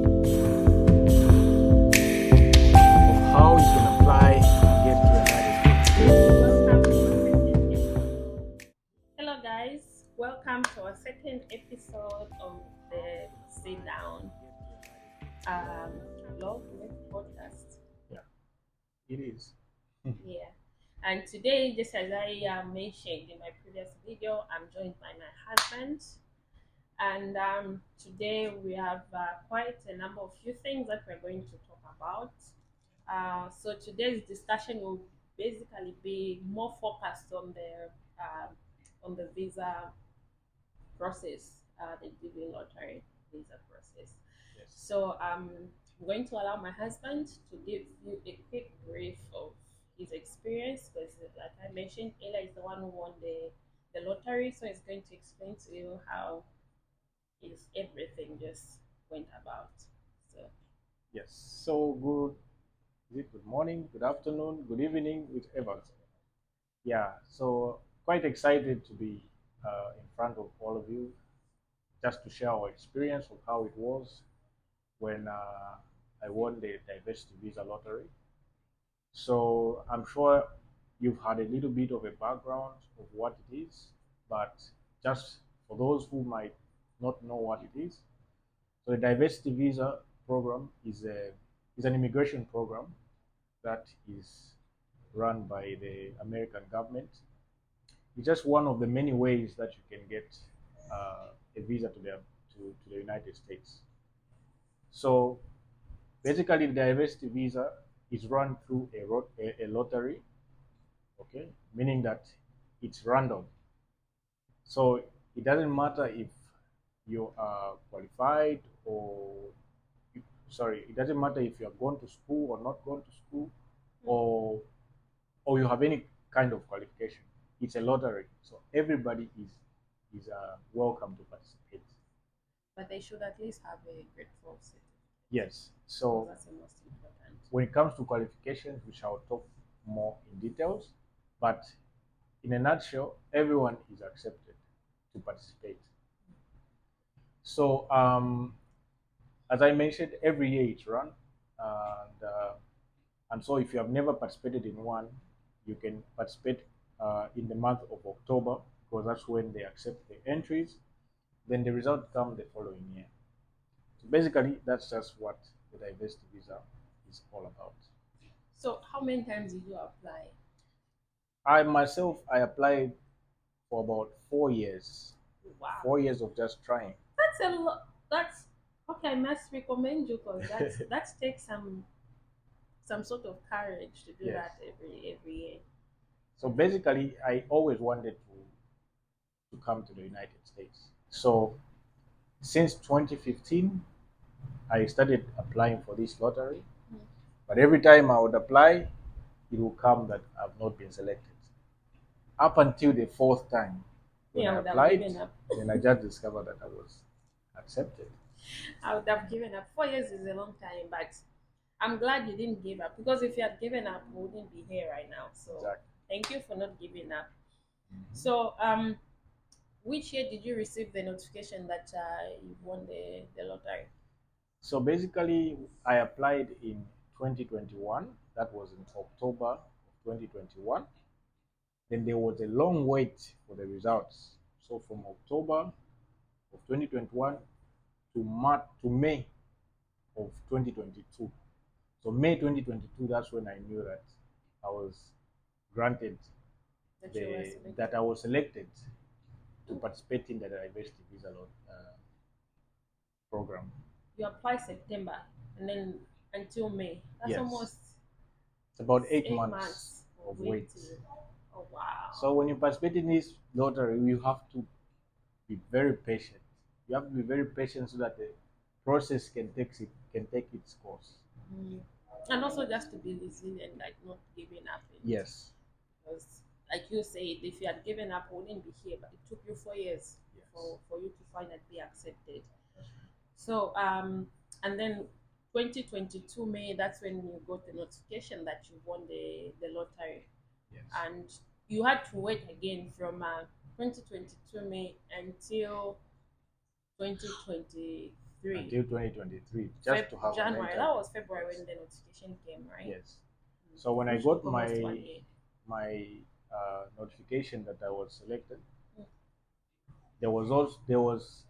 of how you can apply and get to the United Hello, guys. Welcome to our second episode of the Sit Down um, Blog Web Podcast. Yeah, it is. Yeah. And today, just as I mentioned in my previous video, I'm joined by my husband. And today we have quite a number of few things that we're going to talk about. So today's discussion will basically be more focused on the visa process, the DV lottery visa process. Yes. So I'm going to allow my husband to give you a quick brief of his experience because, like I mentioned, Ella is the one who won the lottery, so he's going to explain to you how his everything just went about. So Yes. So good. Is it good morning, good afternoon, good evening, whichever. Yeah. So quite excited to be in front of all of you, just to share our experience of how it was when I won the diversity visa lottery. So I'm sure you've had a little bit of a background of what it is, but just for those who might not know what it is, so the diversity visa program is an immigration program that is run by the American government. It's just one of the many ways that you can get a visa to the United States. So basically, the diversity visa is run through a lottery, okay, meaning that it's random. So it doesn't matter if you are qualified or sorry, it doesn't matter if you are going to school or not going to school, or or you have any kind of qualification. It's a lottery, so everybody is welcome to participate. but they should at least have a grade 4 certificate. Yes. So So that's the most important. when it comes to qualifications, we shall talk more in details, but in a nutshell, everyone is accepted to participate. So as I mentioned, every year it's run, and so if you have never participated in one, you can participate in the month of October because that's when they accept the entries. Then the result comes the following year. So basically, that's just what the diversity visa is all about. So how many times did you apply? I myself, I applied for about 4 years, Wow, 4 years of just trying. that's a lot. That's okay. I must recommend you because that takes some sort of courage to do Yes. that every year. So basically, I always wanted to come to the United States. So since 2015, I started applying for this lottery. Mm. But every time I would apply, it will come that I've not been selected. Up until the fourth time when Me, I I would have applied, given up. then I just discovered that I was accepted. I would have given up. 4 years is a long time, but I'm glad you didn't give up because if you had given up, we wouldn't be here right now. So Exactly. thank you for not giving up. Mhm. So which year did you receive the notification that you won the lottery? So basically, I applied in 2021. That was in October of 2021. Then there was a long wait for the results. So from October of 2021 to May of 2022. So May 2022, that's when I knew that I was granted That you were that selected? I was selected to participate in the diversity visa program. You applied September and then until May. That's Yes, almost it's about eight 8 months months of of wait. waiting. Oh wow. So when you participate in this lottery, you have to be very patient. You have to be very patient so that the process can take its course. Mm. And also just to be resilient, like not giving up. Yes. Because, like you said, if you had given up, we wouldn't be here. But it took you 4 years Yes. for you to finally be accepted. So, and then 2022 May, that's when you got the notification that you won the lottery. Yes. And you had to wait again from 2022 May until 2023 2023. until 2023, just to have an January. That interview. was February Yes, when the notification came, right? yes. So when I Which got took almost 1 year. my notification that I was selected, Mm. there was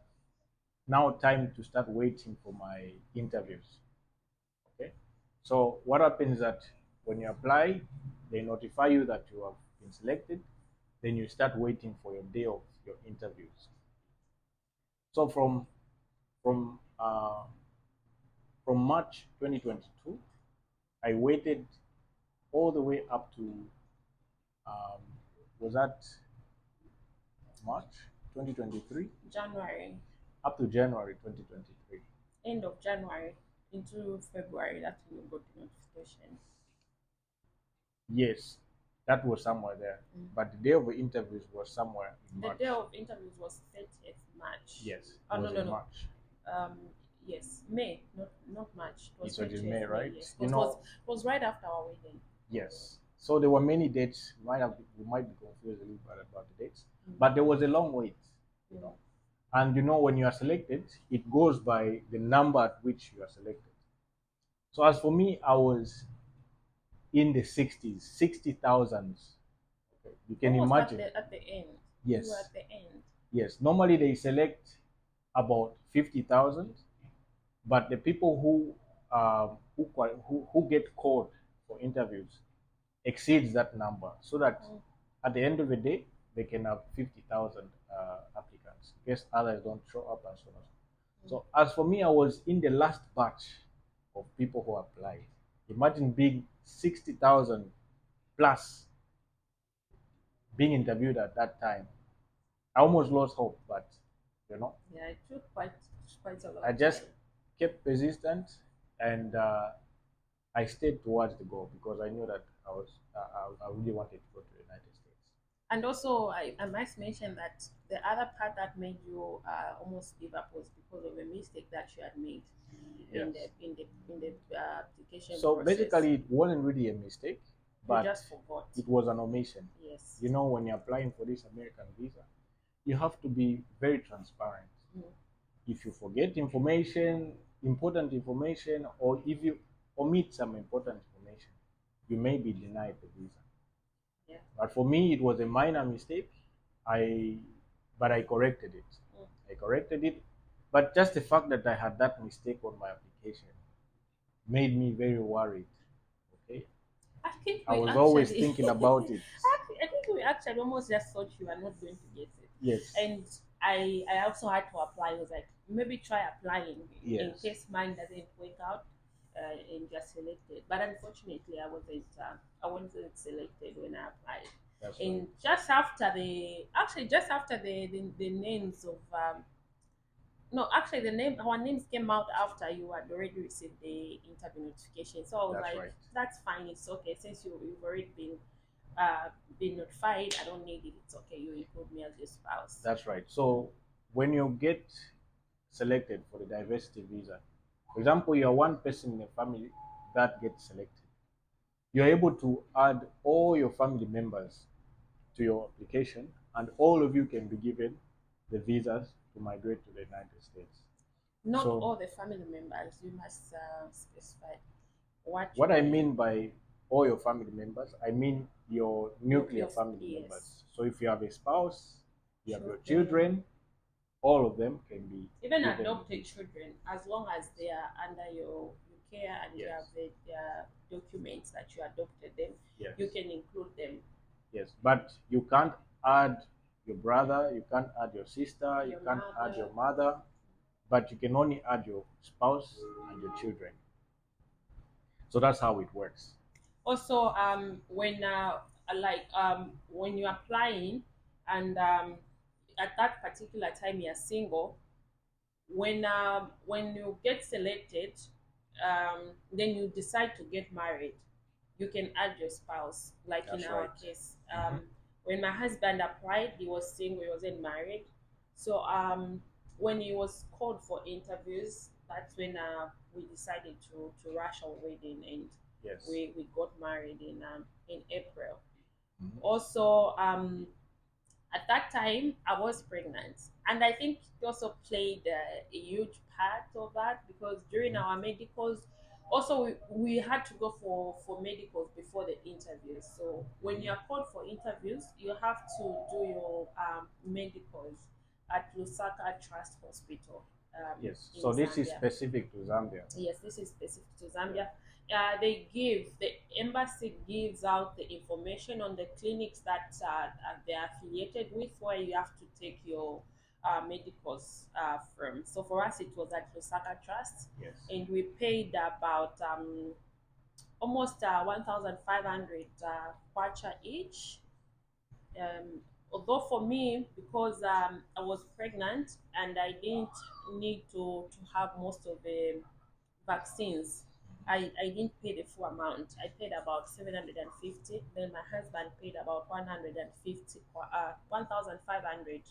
now time to start waiting for my interviews. Okay, so what happens is that when you apply, they notify you that you have been selected. Then you start waiting for your day of your interviews. So from uh, from March 2022, I waited all the way up to um, was that March 2023 January, up to January 2023. end of January into February. That's when you got the notification. Yes, that was somewhere there, Mm. but the day of the interviews was somewhere in The March. day of interviews was 30th March. Yes, it Oh, no, was no, in no. March. Yes, May, not March. It was It was in 30th May, May. right? Yes, You it know, was right after our wedding. yes. So there were many dates. We might be confused a little bit about the dates, Mm. but there was a long wait. You Mm. know, and you know when you are selected, it goes by the number at which you are selected. So as for me, I was in the 60s, 60,000s. Okay. You can Almost imagine. at the end. You were Yes, at the end. yes. Normally they select about 50,000, but the people who get called for interviews exceeds that number, so that Mm. at the end of the day they can have 50,000 applicants in case others don't show up and so on. So as for me, I was in the last batch of people who applied. Imagine being 60,000 plus being interviewed at that time. I almost lost hope, but you know, Yeah, it took quite a I long just time. kept persistent, and I stayed towards the goal because I knew that I really wanted to go to the United States. And also, I must mention that the other part that made you almost give up was because of a mistake that you had made Yes. in the application So process. basically, it wasn't really a mistake, You but just forgot. it was an omission. Yes. You know, when you're applying for this American visa, you have to be very transparent. Mm. If you forget information, important information, or if you omit some important information, you may be denied the visa. Yeah. But for me, it was a minor mistake. I, but I corrected it. Mm. I corrected it. But just the fact that I had that mistake on my application made me very worried. Okay, I think I we was always actually, thinking about it. I think we actually almost just thought you were not going to get it. Yes, And I also had to apply. I was like, maybe try applying in yes, case mine doesn't work out and get selected. But unfortunately, I wasn't selected when I applied. that's right. And just after just after the names of no, actually, our names came out after you had already received the interview notification. So I was That's like, right. that's fine, it's okay. Since you've already been notified, I don't need it. It's okay. You include me as your spouse. That's right. So when you get selected for the diversity visa, for example, you're one person in a family that gets selected. You're able to add all your family members to your application, and all of you can be given the visas to migrate to the United States. Not So all the family members. You must specify what you what I mean. mean by all your family members, I mean your nuclear Nuclear, family members. yes. So if you have a spouse, you have your Children, children, all of them can be even given the adopted visa. children, as long as they are under your care and you Yes, have their documents that you adopted them, yes, you can include them. yes. But you can't add your brother, you can't add your sister, you Your can't add mother. your mother, but you can only add your spouse and your children. So that's how it works. Also, when you're applying and at that particular time you're single, when you get selected, then you decide to get married, you can add your spouse. Like in That's our right. case, Mhm. when my husband applied, he was single, he wasn't married. So when he was called for interviews, that's when we decided to rush our wedding, and Yes. we got married in April. Mhm. Also, At that time, I was pregnant, and I think it also played a huge part of that because during Mhm. our medicals, also we had to go for medicals before the interviews. So when you Mhm. are called for interviews, you have to do your medicals at Lusaka Trust Hospital Yes. in So this is Zambia. specific to Zambia. Yes, this is specific to Yeah. Zambia. The embassy gives out the information on the clinics that they're affiliated with, where you have to take your medicals from. So for us, it was at Lusaka Trust, Yes. and we paid about almost 1,500 kwacha each. Although for me, because I was pregnant and I didn't need to have most of the vaccines, I didn't pay the full amount. I paid about 750. Then my husband paid about 150, 1,500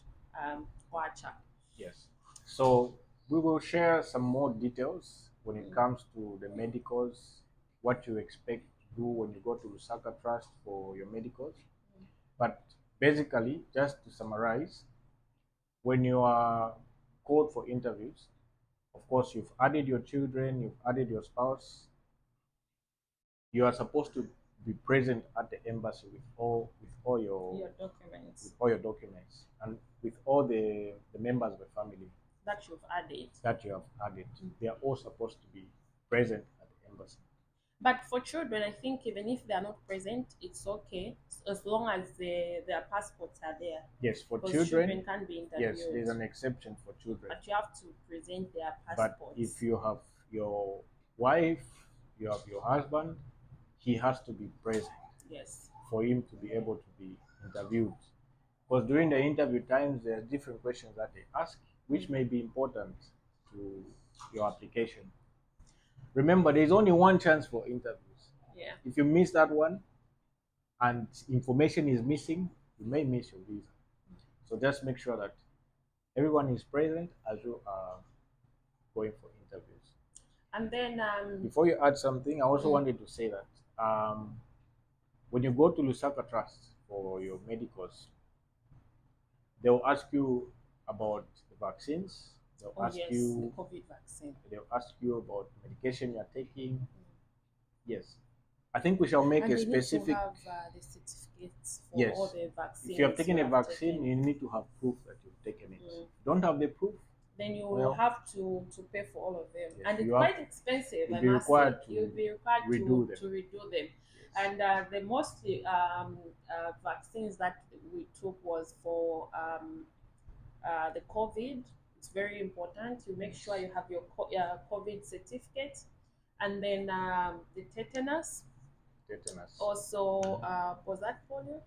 kwacha. Yes. So we will share some more details when it Mm. comes to the medicals, what you expect to do when you go to Lusaka Trust for your medicals. But basically, just to summarize, when you are called for interviews, of course, you've added your children, you've added your spouse, you are supposed to be present at the embassy Your documents with all your documents and with all the members of the family that you've added. that you have added. Mm. They are all supposed to be present at the embassy. But for children, I think even if they are not present, it's okay as long as their passports are there. Yes, for Because children, children can be yes, interviewed, there's an exception for children. but you have to present their But passports. if you have your wife, you have your husband, he has to be present Yes. for him to be able to be interviewed. Because during the interview times, there are different questions that they ask, which Mm. may be important to your application. Remember, there's only one chance for interviews. Yeah. If you miss that one and information is missing, you may miss your visa. So just make sure that everyone is present as you are going for interviews. And then Before you add something, I also mm, wanted to say that when you go to Lusaka Trust for your medicals, they'll ask you about the vaccines. They'll oh ask yes, the you COVID vaccine. they'll ask you about medication you're taking. Yes. I think we shall make And a they need to specific. have the certificates for all Yes. the If you have vaccines you taken a have vaccine, taken. you need to have proof that you've taken it. Mm. Don't have the proof? Then you will Well, have to pay for all of them, yes, and it's you have quite expensive. you'll I be must say, required you'll to be required redo them. to redo them. Yes. And the mostly vaccines that we took was for the COVID. It's very important. You make sure you have your COVID certificate, and then the tetanus. Tetanus. Also, was that polio?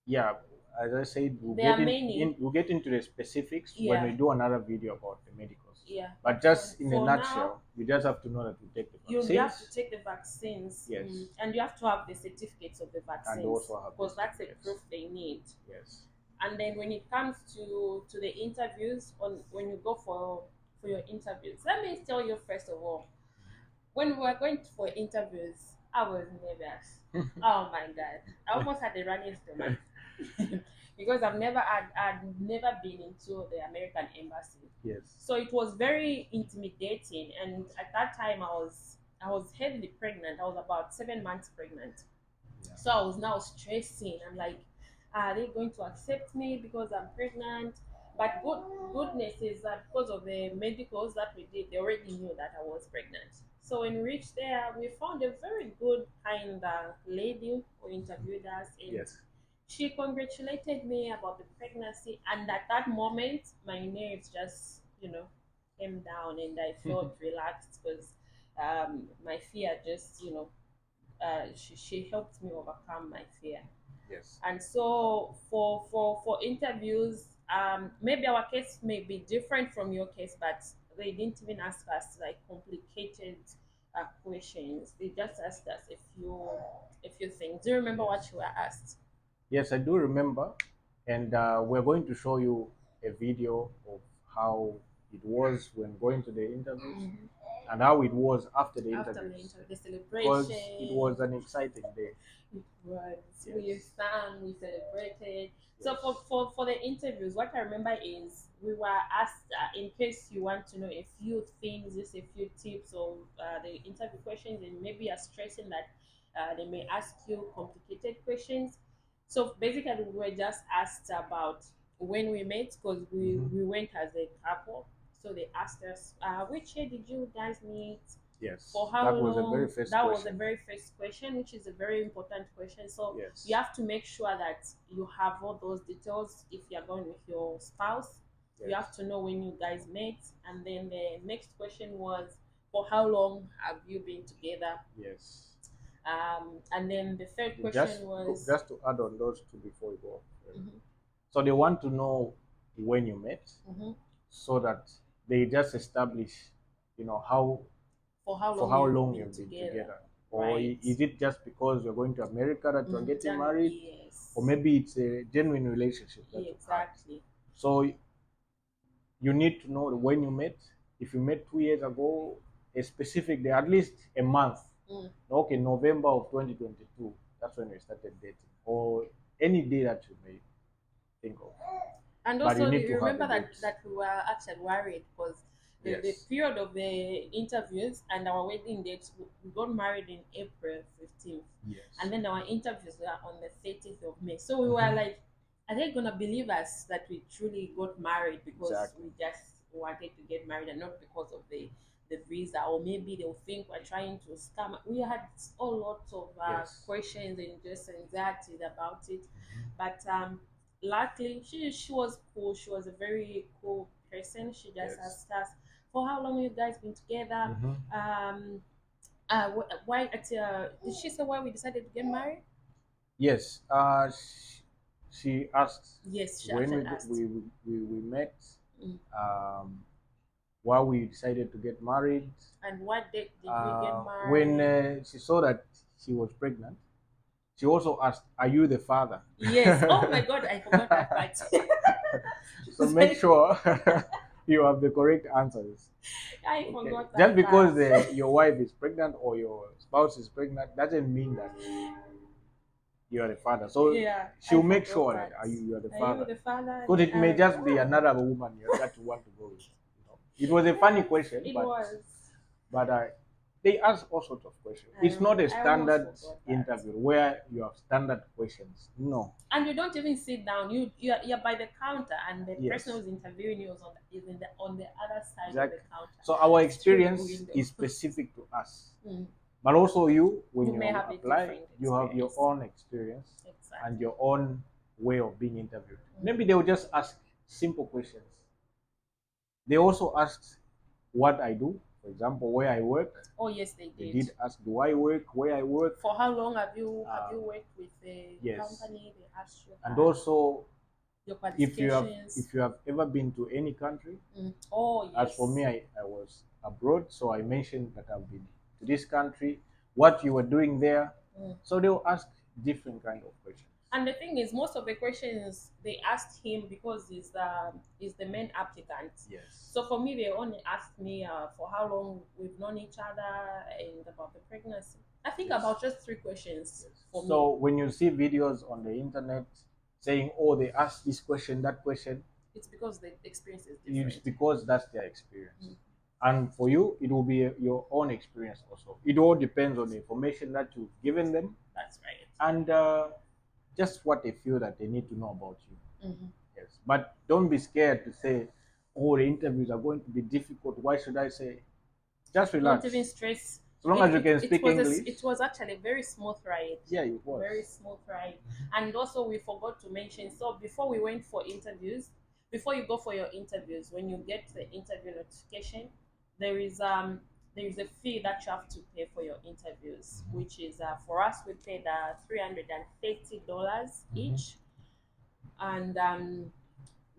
Yeah, as I said, There are many. we'll get into the specifics when Yeah, we do another video about the medicals. yeah. But But just in a for now, nutshell, you just have to know that we take the you have to vaccines. take the vaccines, Yes. and you have to have the certificates of the And vaccines also have the because that's a certificates. proof they need. Yes. And then when it comes to the interviews, on when you go for your interviews, let me tell you first of all, when we were going for interviews, I was nervous. Oh my god, I almost had a running stomach because I'd never been into the American embassy. Yes. So it was very intimidating, and at that time I was heavily pregnant. I was about 7 months pregnant. Yeah. So I was now stressing. I'm like, are they going to accept me because I'm pregnant? But goodness is that because of the medicals that we did, they already knew that I was pregnant. So when we reached there, we found a very good, kind lady who interviewed us, and Yes. she congratulated me about the pregnancy. And at that moment, my nerves just, came down, and I felt relaxed because my fear just, she helped me overcome my fear. Yes. And so for interviews, maybe our case may be different from your case, but they didn't even ask us like complicated questions. They just asked us a few things. Do you remember what you were asked? Yes, I do remember, and we're going to show you a video of how it was when going to the interviews. Mhm. and how it was after the After the interviews, interview, the because it celebration. was an exciting day. It was. We Yes. sang, we celebrated. So Yes. for the interviews, what I remember is we were asked, in case you want to know a few things, just a few tips of the interview questions, and maybe you're stressing that they may ask you complicated questions. So basically, we were just asked about when we met because Mhm. we went as a couple. So they asked us, which year did you guys meet? Yes. For how That was the very long? first That was the question. very first question, which is a very important question. So you Yes. have to make sure that you have all those details if you're going with your spouse. You Yes. have to know when you guys met. And then the next question was, for how long have you been together? Yes. And then the third Just question was, just to add on those two before we go. mhm, So they want to know when you met, mhm, so that they just establish, how for how for long how you've long been you've been together, together, or right? is it just because you're going to America that you're getting married, Yes, or maybe it's a genuine relationship that you've had. exactly. So you need to know when you met. If you met 2 years ago, a specific day, at least a month. Mm. Okay, November of 2022. That's when we started dating, or any day that you may think of. And But you also, need you to have a remember date. that we were actually worried because the Yes. period of the interviews and our wedding date, we got married in April 15th. And Yes. then our interviews were on the 30th of May. So we were Mhm. like, are they going to believe us that we truly got married because Exactly. we just wanted to get married and not because of the visa? Or maybe they'll think we're trying to scam. We had a lot of Yes. questions and just anxieties about it. Mhm. But luckily she was cool. She was a very cool person. She just Yes. asked us, for how long you guys been together? Mhm. Why did she say why we decided to get married? Yes. She asked Yes, she when actually asked. we met, Mm. um, why we decided to get married. And what date did we get When married? she saw that she was pregnant, she also asked, "Are you the father?" Yes, oh my god, I forgot that part. So make sure you have the correct answers. I Okay. forgot Just that part. because your wife is pregnant or your spouse is pregnant doesn't mean that you are the father. So Yeah, I she'll make forgot sure that that. you are the Are you father. the father? Because it may just be Ah, another woman that you want to go with. It was a funny question, it but was. but they ask all sorts of questions. It's not a I almost standard forgot that. interview where you have standard questions. No. And you don't even sit down. You're by the counter, and the person Yes. who's interviewing you is in the on the other side of the Exactly. counter, So our through the experience window. is specific to us. Mm. But also you, when You may you have a apply, different you have your experience. own experience and Exactly. your own way of being interviewed. Mm. Maybe they will just ask simple questions. They also asked what I do, for example, where I work. Oh yes, they They did. did ask, do I work, where I work? For how long have you Um, worked with the yes. company? They asked you And that. also, Your if you have qualifications. if you have ever been to any country, Mm. Oh as for yes. me, I was abroad, so I mentioned that I've been to this country, what you were doing there. Mm. So they'll ask different kind of questions. And the thing is, most of the questions they asked him because he's the main applicant. Yes. So for me, they only asked me for how long we've known each other and about the pregnancy. I think Yes. about just three questions Yes. for me. So when you see videos on the internet saying, "Oh, they asked this question, that question," It's because the experience is it's different. because that's their experience. Mm. And for you, it will be your own experience also. It all depends on the information that you've given them That's right. and just what they feel that they need to know about you. Hmm. Yes. But don't be scared to say, "Oh, the interviews are going to be difficult. Why should I say?" Just Don't even relax. stress. As long as you can speak English. It was actually a very smooth ride. Yeah, it was. Very smooth ride. And also we forgot to mention. So before we went for interviews, before you go for your interviews, when you get the interview notification, there is um there is a fee that you have to pay for your interviews, which is for us we paid $330 Mhm. each, and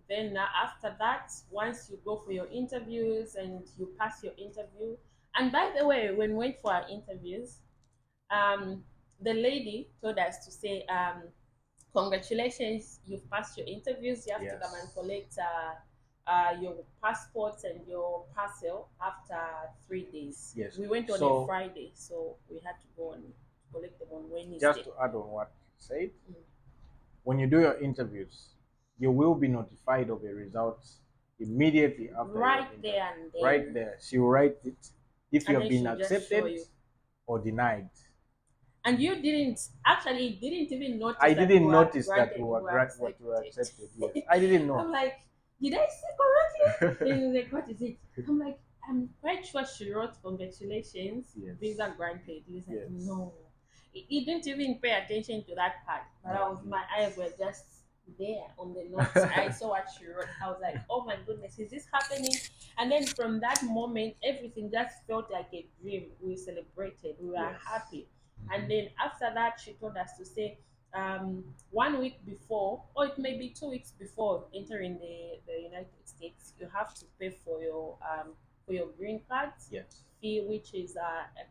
then after that, once you go for your interviews and you pass your interview, and by the way, when we went for our interviews, um, the lady told us to say, congratulations, you've passed your interviews. You have to come and Yes. collect your passports and your parcel after 3 days. Yes. We went on a So Friday, so we had to go and collect them on just Wednesday. to add on what you said, Mm. when you do your interviews, you will be notified of the results immediately after your Right interview. there and Right then. there, she will write it if you And have then been she'll just show accepted you. or denied. And you didn't even notice I that we didn't were notice that granted, we were what you were accepted. accepted. Yes, I didn't know. I'm like, did I say correctly? Then he's like, what is it? I'm like, I'm quite sure she wrote congratulations, Yes. visa granted. He's like, Yes. no. He didn't even pay attention to that part. But No, I was, I didn't. my eyes were just there on the notes. I saw what she wrote. I was like, oh my goodness, is this happening? And then from that moment, everything just felt like a dream. We celebrated. We were Yes. happy. And then after that, she told us to say, 1 week before, or it may be 2 weeks before entering the United States, you have to pay for your green card Yes. fee, which is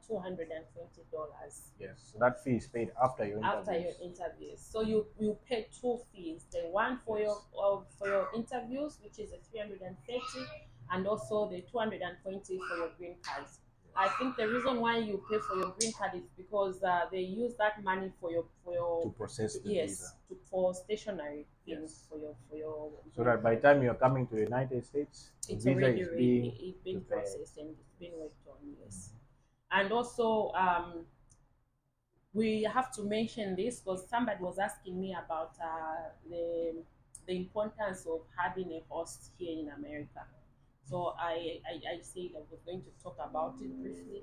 $220. Yes. So that fee is paid after your After your interviews. interviews. So you pay two fees: the one Yes. for your interviews, which is a 330, and also the 220 for your green cards. I think the reason why you pay for your green card is because they use that money for To your process the yes visa. for stationary things Yes. for your So that by the time you're coming to the United States, the it's visa already is ready, being it's been prepared. processed and it's been worked on. Yes. And also we have to mention this because somebody was asking me about the importance of having a host here in America. So I said I was going to talk about it briefly.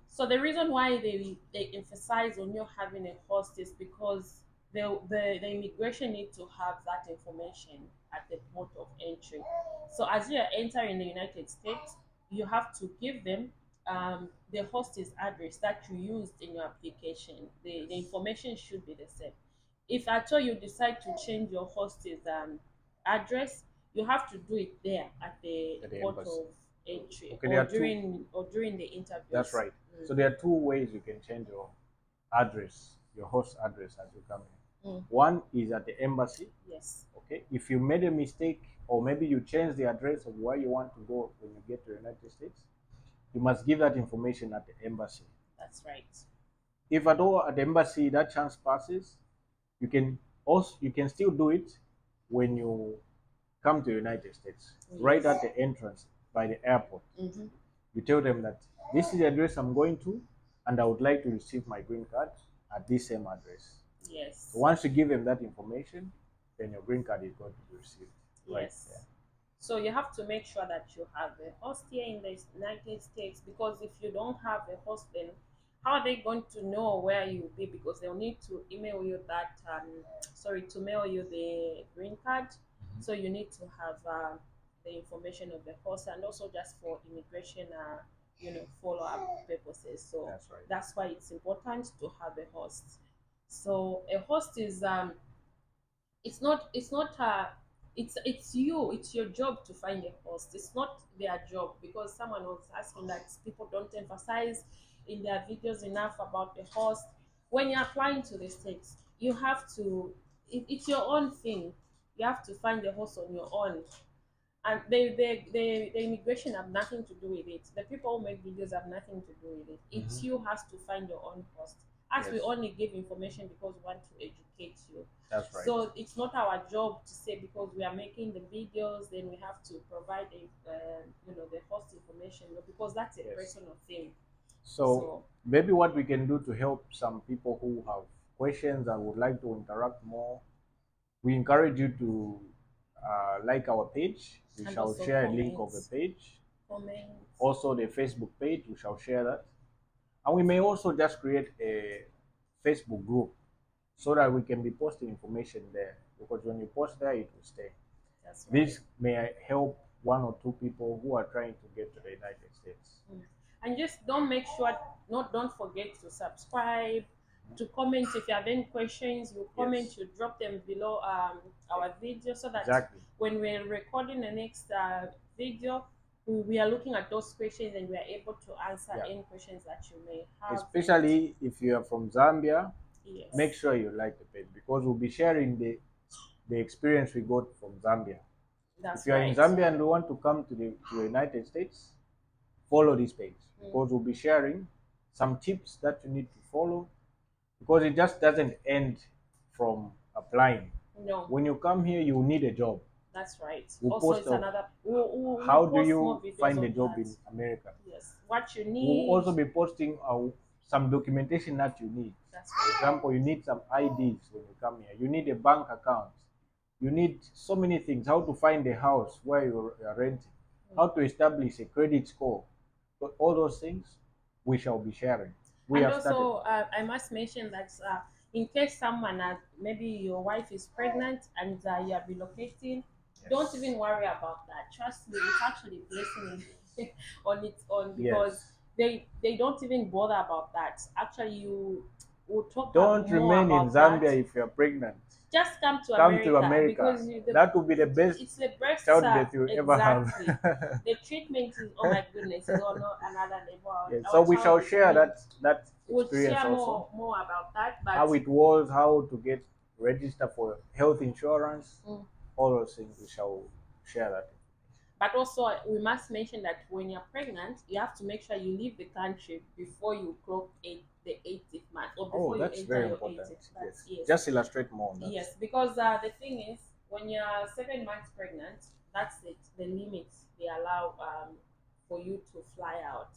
So the reason why they emphasize on you having a host is because the immigration need to have that information at the port of entry. So as you are entering the United States, you have to give them the host's address that you used in your application. The information should be the same. If at all you decide to change your host's address, you have to do it there at the At the port embassy. of entry Okay, there are two. or during the interviews. That's right. So there are two ways you can change your address, your host address as you come in. One is at the embassy. Yes. Okay. If you made a mistake or maybe you change the address of where you want to go when you get to the United States, you must give that information at the embassy. That's right. If at all at the embassy that chance passes, you can still do it when you come to the United States, right at the entrance by the airport. Mm-hmm. You tell them that this is the address I'm going to, and I would like to receive my green card at this same address. Yes. So once you give them that information, then your green card is going to be received. Right Yes. there. So you have to make sure that you have a host here in the United States, because if you don't have a host, then how are they going to know where you'll be? Because they'll need to email you that to mail you the green card. So you need to have the information of the host, and also just for immigration follow up purposes. So That's right. that's why it's important to have a host. So a host is it's your job to find a host. It's not their job, because someone was asking that people don't emphasize in their videos enough about the host. When you're applying to the states, you have to it's your own thing. You have to find the host on your own, and the immigration have nothing to do with it. The people who make videos have nothing to do with it. It's you has to find your own host. As we Yes. only give information because we want to educate you. That's right. So it's not our job to say because we are making the videos, then we have to provide the host information, because that's a Yes. personal thing. So maybe what we can do to help some people who have questions and would like to interact more, we encourage you to like our page. We And shall also share a link of the comments. page. Comments. Also the Facebook page, we shall share that. And we may also just create a Facebook group so that we can be posting information there, because when you post there, it will stay. That's right. This may help one or two people who are trying to get to the United States. And just don't forget to subscribe, to comment. If you have any questions, you comment, Yes. you drop them below our video, so that Exactly. when we're recording the next video, we are looking at those questions and we are able to answer any questions that you may have. Especially if you are from Zambia, Yes. make sure you like the page, because we'll be sharing the experience we got from Zambia. If That's you are in right. Zambia and you want to come to the United States, follow this page Mm. because we'll be sharing some tips that you need to follow because it just doesn't end from applying. No, When you come here, you need a job. that's right. We'll Also, post it's of another. We'll how do post more you videos find a on job that. in America. Yes, what you We'll need. also be posting some documentation that you need. That's For right. example, you need some IDs when you come here. You need a bank account. You need so many things. How to find a house where you're renting. How to establish a credit score. But all those things we shall be sharing. We And have started. also, I must mention that in case someone, maybe your wife is pregnant and you are relocating, don't Yes. even worry about that. Trust me, it's actually blessing on its own because Yes. they don't even bother about that. Actually, you will talk Don't more remain in about that. Zambia if you're pregnant. Just come to Come to America America. because That will be the best it's the best child death you ever exactly. have. The treatment is, oh my goodness, is on another level. Yes. So Our we child shall is share being, that we'll experience share also. more about that, but How it was, how to get registered for health insurance, mm, all those things we shall share that. but also we must mention that when you're pregnant, you have to make sure you leave the country before you clock the 80th month or Oh, before you that's enter very your important. 80th month. Yes. Yes, Just illustrate more on that. yes, because the thing is, when you're 7 months pregnant, that's it. The limit they allow for you to fly out.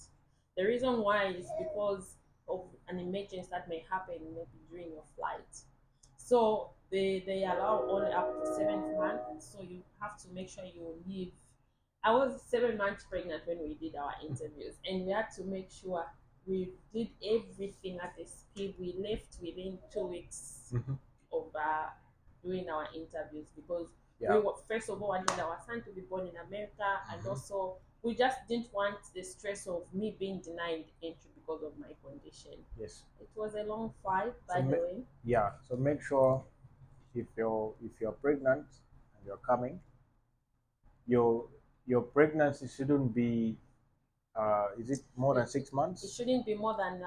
The reason why is because of an emergency that may happen maybe during your flight. So they allow only up to seventh month. So you have to make sure you leave. I was 7 months pregnant when we did our interviews, and we had to make sure we did everything at the speed. We left within 2 weeks Mhm. of doing our interviews because we Yeah. were, first of all, wanted our son to be born in America, and Mhm. also we just didn't want the stress of me being denied entry because of my condition. Yes. It was a long fight, So by the way. yeah. So make sure if you're pregnant and you're coming, your your pregnancy shouldn't be is it more than It, six it months? shouldn't be more than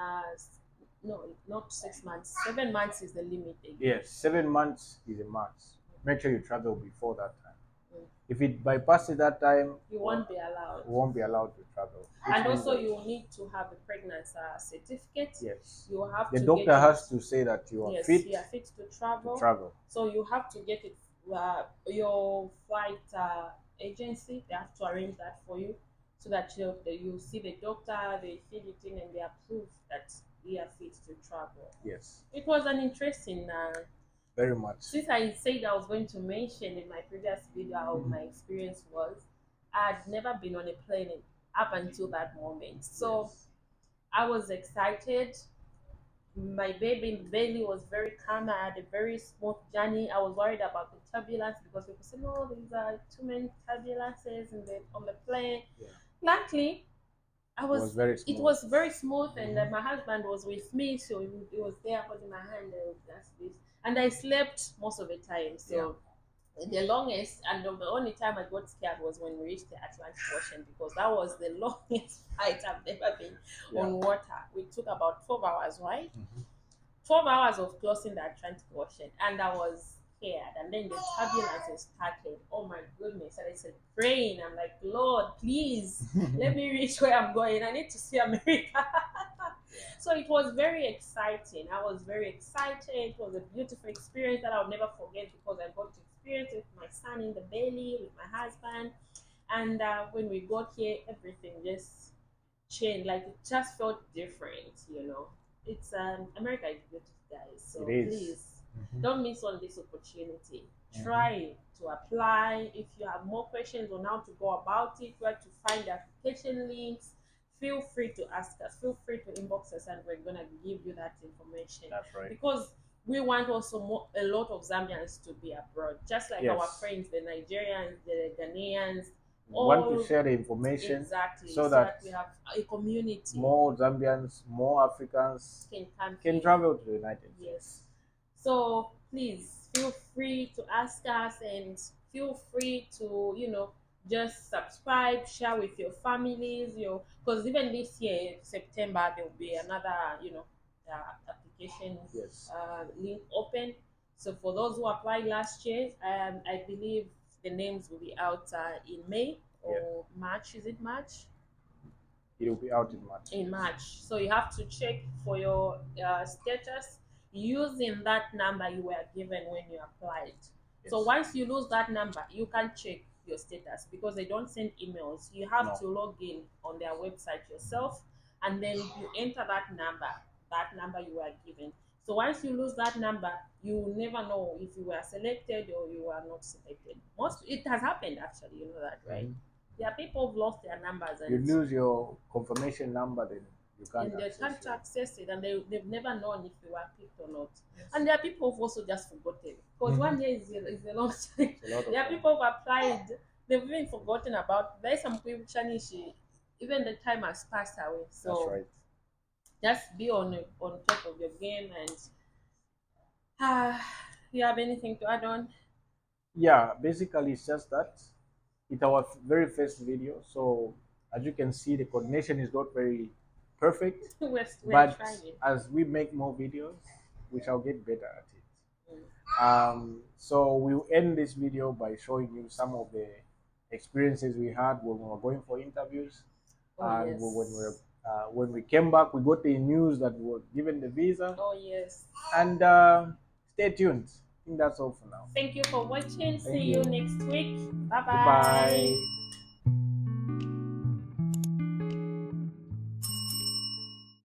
no, not 6 months. 7 months is the limit they give. Yes, 7 months is a max. Make sure you travel before that time. Mm. If it bypasses that time, You well, won't be allowed. we won't be allowed to travel. Which And means also, that you will need to have a pregnancy certificate. yes, You have the to get doctor it. has to say that you are Yes, fit you are fit to to travel. travel. So you have to get it. Your flight agency, they have to arrange that for you so that you see the doctor, they fill it in, and they approve that you are fit to travel. Yes, It was an interesting. very much. Since I said I was going to mention in my previous video how Mhm. my experience was, I'd never been on a plane up until that moment. So Yes. I was excited. My baby in the belly was very calm. I had a very smooth journey. I was worried about the turbulence because people say, no, these are too many turbulences on the plane. Yeah. Luckily, It was very it smooth. was very smooth, and Mhm. my husband was with me, so he was there holding my hand. And that's this, and I slept most of the time. Yeah. So the longest and the only time I got scared was when we reached the Atlantic Ocean because that was the longest flight I've ever been Yeah. on water. We took about 12 hours, right? Mhm. 12 hours of crossing the Atlantic Ocean, and I was scared. And then the turbulence started. Oh my goodness. And I said, praying. I'm like, Lord, please let me reach where I'm going. I need to see America. So it was very exciting. I was very excited. It was a beautiful experience that I'll never forget because I got to experience it with my son in the belly, with my husband. And when we got here, everything just changed. Like it just felt different. It's America is beautiful, guys. It So is. please Mhm. don't miss on this opportunity. Mhm. Try to apply. If you have more questions on how to go about it, where to find the application links, feel free to ask us. Feel free to inbox us, and we're gonna give you that information That's right. because we want also a lot of Zambians to be abroad, just like our Yes. friends, the Nigerians, the Ghanaians, We want to all share the information exactly, so so that that we have a community more Zambians, more Africans can come can here. travel to the United Yes. States. So please feel free to ask us and feel free to, just subscribe, share with your families, because even this year, September, there will be another, application Yes. link open. So for those who applied last year, I believe the names will be out in May Yeah, or March. Is it March? it will be out in March. In Yes. March. So you have to check for your status using that number you were given when you applied. So Yes. once you lose that number, you can check your status because they don't send emails. You have No. to log in on their website yourself and then you enter that number you were given. So once you lose that number, you never know if you were selected or you were not selected. Most it has happened actually, you know that, right? Mhm. There are people who've lost their numbers You and lose your confirmation number, then you can't they access can't your. access it and they've never known if they were picked or not. Yes. And there are people who've also just forgotten because Mhm. 1 year is a long time. It's a lot of There are time. people who've applied, they've even forgotten about. There's some people, Shanishi, even the time has passed away. That's So right. just be on top of your game and you have anything to add on? Yeah, basically it's just that it's our very first video, so as you can see, the coordination is not very perfect. We're But trying. as we make more videos, we shall get better at it. Mm. So we'll end this video by showing you some of the experiences we had when we were going for interviews, Oh and yes. when we came back, we got the news that we were given the visa. Oh yes. And stay tuned. I think that's all for now. Thank you for watching. See Thank you you. next week. Bye bye. Goodbye.